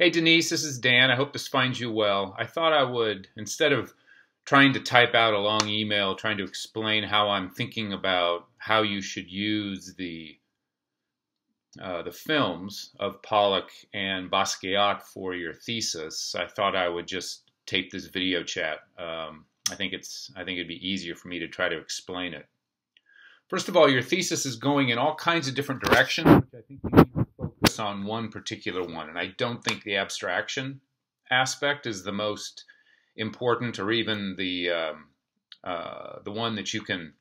Hey Denise, this is Dan. I hope this finds you well. I thought I would, instead of trying to type out a long email trying to explain how I'm thinking about how you should use the films of Pollock and Basquiat for your thesis, I thought I would just tape this video chat. I think it'd be easier for me to try to explain it. First of all, your thesis is going in all kinds of different directions, which I think you need to focus on one particular one. And I don't think the abstraction aspect is the most important, or even the one that you can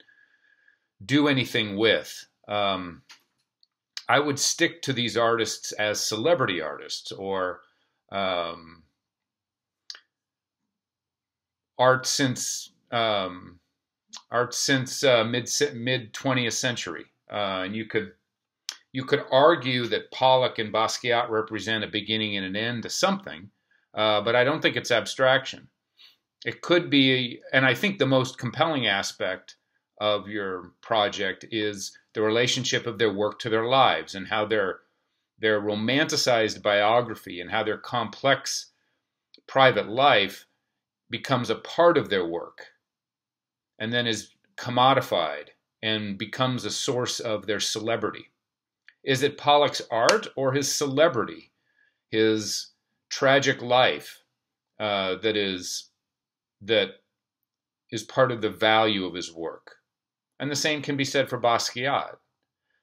do anything with. I would stick to these artists as celebrity artists, or art since mid 20th century, and you could argue that Pollock and Basquiat represent a beginning and an end to something, but I don't think it's abstraction. It could be, and I think the most compelling aspect of your project is the relationship of their work to their lives, and how their romanticized biography and how their complex private life becomes a part of their work and then is commodified and becomes a source of their celebrity. Is it Pollock's art or his celebrity, his tragic life, that is part of the value of his work? And the same can be said for Basquiat.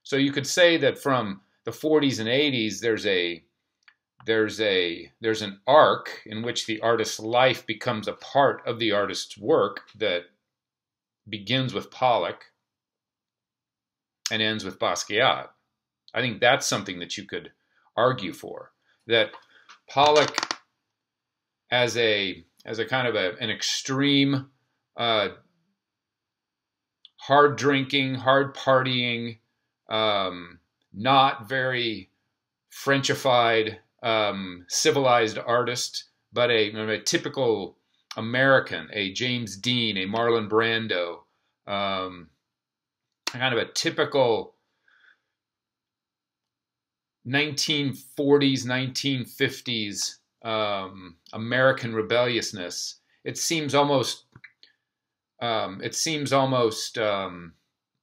So you could say that from the 40s and 80s, there's an arc in which the artist's life becomes a part of the artist's work that begins with Pollock and ends with Basquiat. I think that's something that you could argue for, that Pollock as a kind of an extreme, hard drinking, hard partying, not very Frenchified, civilized artist, but a typical American, a James Dean, a Marlon Brando, kind of a typical 1940s, 1950s American rebelliousness. It seems almost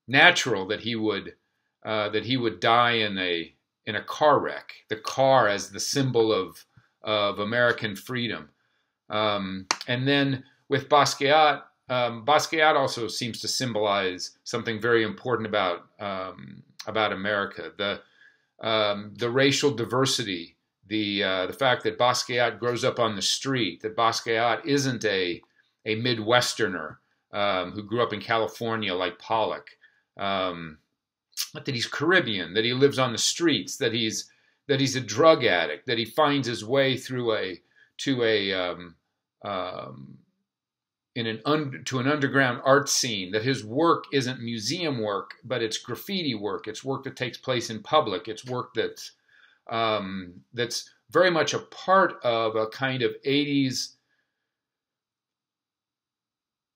natural that he would die in a car wreck. The car as the symbol of American freedom. And then with Basquiat, Basquiat also seems to symbolize something very important about America: the racial diversity, the fact that Basquiat grows up on the street, that Basquiat isn't a Midwesterner who grew up in California like Pollock, but that he's Caribbean, that he lives on the streets, that he's a drug addict, that he finds his way through to an underground art scene, that his work isn't museum work, but it's graffiti work. It's work that takes place in public. It's work that's very much a part of a kind of 80s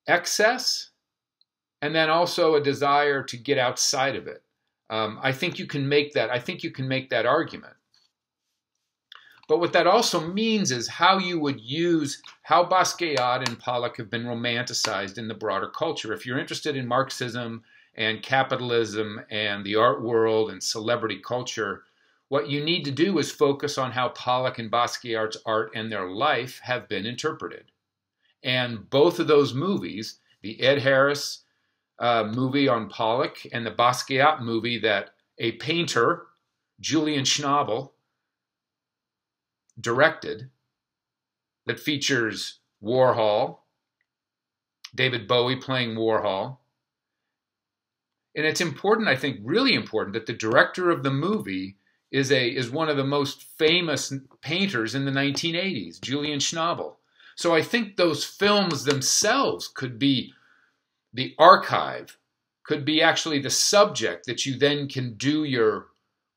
excess, and then also a desire to get outside of it. I think you can make that. I think you can make that argument. But what that also means is how you would use how Basquiat and Pollock have been romanticized in the broader culture. If you're interested in Marxism and capitalism and the art world and celebrity culture, what you need to do is focus on how Pollock and Basquiat's art and their life have been interpreted. And both of those movies, the Ed Harris movie on Pollock and the Basquiat movie that a painter, Julian Schnabel, directed, that features Warhol, David Bowie playing Warhol. And it's important, I think, really important, that the director of the movie is one of the most famous painters in the 1980s, Julian Schnabel. So I think those films themselves could be the archive, could be actually the subject that you then can do your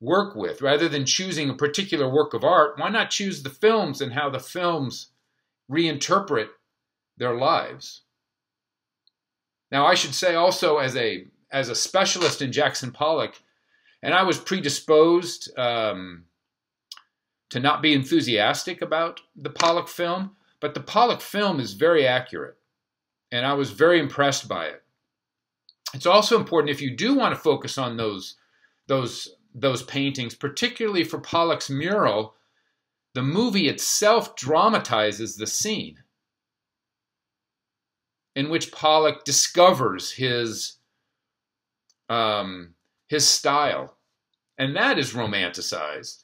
work with. Rather than choosing a particular work of art, why not choose the films and how the films reinterpret their lives? Now, I should say also, as a specialist in Jackson Pollock, and I was predisposed to not be enthusiastic about the Pollock film, but the Pollock film is very accurate, and I was very impressed by it. It's also important, if you do want to focus on those paintings, particularly for Pollock's mural, the movie itself dramatizes the scene in which Pollock discovers his style, and that is romanticized.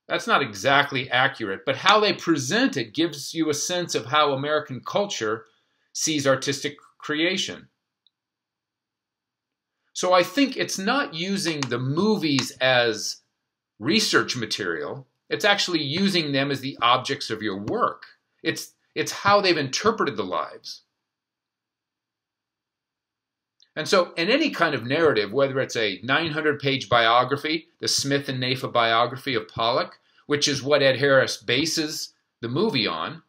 That's not exactly accurate, but how they present it gives you a sense of how American culture sees artistic creation. So I think it's not using the movies as research material. It's actually using them as the objects of your work. It's how they've interpreted the lives. And so in any kind of narrative, whether it's a 900-page biography, the Smith and Nafa biography of Pollock, which is what Ed Harris bases the movie on,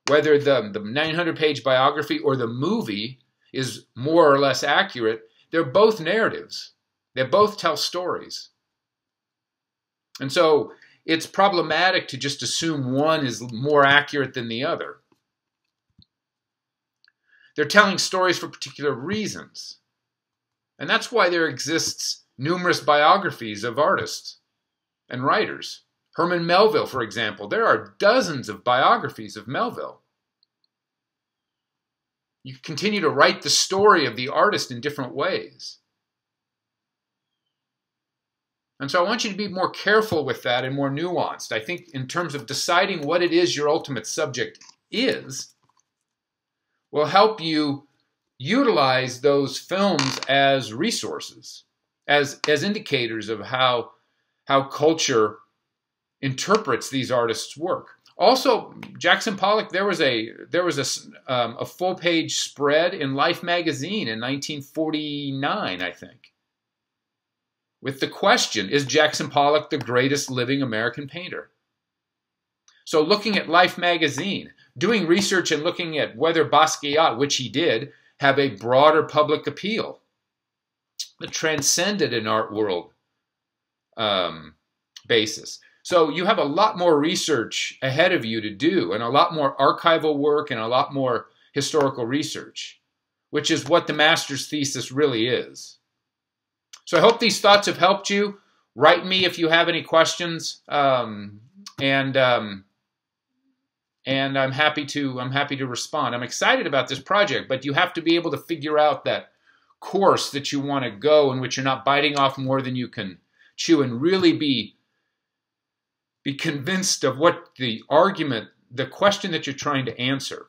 whether the 900-page biography or the movie is more or less accurate, they're both narratives. They both tell stories. And so it's problematic to just assume one is more accurate than the other. They're telling stories for particular reasons. And that's why there exists numerous biographies of artists and writers. Herman Melville, for example, there are dozens of biographies of Melville. You continue to write the story of the artist in different ways. And so I want you to be more careful with that and more nuanced. I think in terms of deciding what it is your ultimate subject is, will help you utilize those films as resources, as indicators of how culture interprets these artists' work. Also, Jackson Pollock, there was a full-page spread in Life magazine in 1949, I think, with the question, is Jackson Pollock the greatest living American painter? So looking at Life magazine, doing research and looking at whether Basquiat, which he did, have a broader public appeal that transcended an art world basis. So you have a lot more research ahead of you to do, and a lot more archival work and a lot more historical research, which is what the master's thesis really is. So I hope these thoughts have helped you. Write me if you have any questions, and I'm happy to respond. I'm excited about this project, but you have to be able to figure out that course that you want to go in which you're not biting off more than you can chew, and really be convinced of what the question that you're trying to answer.